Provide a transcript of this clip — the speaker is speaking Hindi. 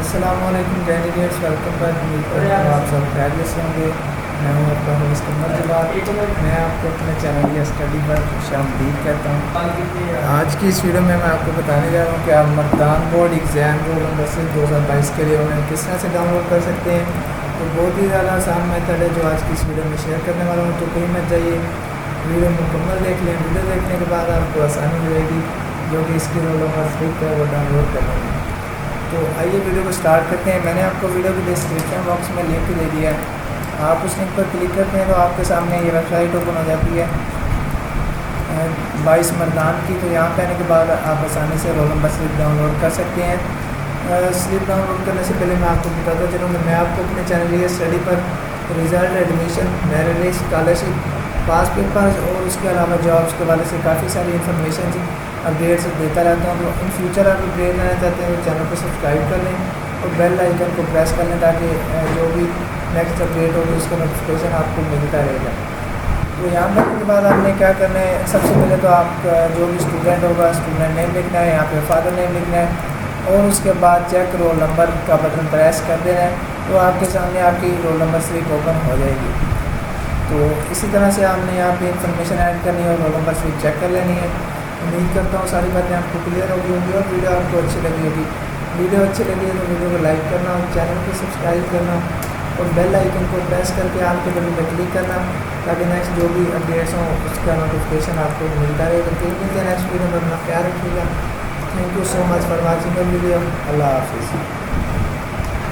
अस्सलामुअलैकुम कैंडिडेट्स, वेलकम बैक। उम्मीद करता हूँ आप सब खैरियत से होंगे। मैं हूँ आपका होस्ट कमर जवाद। मैं आपको अपने चैनल या स्टडी पर खुशामदीद कहता हूँ। आज की इस वीडियो में मैं आपको बताने जा रहा हूँ कि आप Mardan board exam roll number 2022 के लिए उन्हें किस तरह से डाउनलोड कर सकते हैं। तो बहुत ही ज़्यादा आसान मेथड है जो आज की इस वीडियो में शेयर करने वाला हूँ। तो कहीं मत जाइए, वीडियो मुकम्मल देख लें। वीडियो देखने के बाद आपको आसानी मिलेगी जो कि इसकी रोल नंबर 3 है वो डाउनलोड करने में। तो आइए वीडियो को स्टार्ट करते हैं। मैंने आपको वीडियो के डिस्क्रिप्शन बॉक्स में लिंक दे दिया है। आप उस लिंक पर क्लिक करते हैं तो आपके सामने ये वेबसाइट ओपन हो जाती है 22 मर्दान की। तो यहाँ पे आने के बाद आप आसानी से रोल नंबर स्लिप डाउनलोड कर सकते हैं। स्लिप डाउनलोड करने से पहले मैं आपको बताता चलूँगा, मैं आपको अपने चैनल या स्टडी पर result, admission, merit list, scholarship, pass papers और उसके अलावा जॉब्स के वाले से काफ़ी सारी इन्फॉर्मेशन अपडेट्स देता रहता हूँ। तो इन फ्यूचर आप अपडेट रहना चाहते हैं तो चैनल को सब्सक्राइब कर लें और बेल आइकन को प्रेस कर लें ताकि जो भी नेक्स्ट अपडेट होगी उसका नोटिफिकेशन आपको मिलता रहेगा। तो यहाँ पर के बाद आपने क्या करना है, सबसे पहले तो आप जो भी स्टूडेंट होगा स्टूडेंट नेम लिखना है, यहाँ पे फादर नेम लिखना है और उसके बाद चेक रोल नंबर का बटन प्रेस कर देना है। तो आपके सामने आपकी रोल नंबर स्लिप ओपन हो जाएगी। तो इसी तरह से आपने यहाँ पे इन्फॉर्मेशन ऐड करनी है और रोल नंबर स्लिप चेक कर लेनी है। उम्मीद करता हूँ सारी बातें आपको क्लियर होगी और वीडियो आपको अच्छी लगी होगी। वीडियो अच्छी लगी है तो वीडियो को लाइक करना और चैनल को सब्सक्राइब करना और बेल आइकन को प्रेस करके आल के बटन पर क्लिक करना ताकि नेक्स्ट जो भी अपडेट्स हों उसका नोटिफिकेशन आपको मिलता रहे। तो फिर मिलते हैं नेक्स्ट वीडियो में। अपना ख्याल रखिएगा। Thank you so much for watching the video. अल्लाह हाफिज़।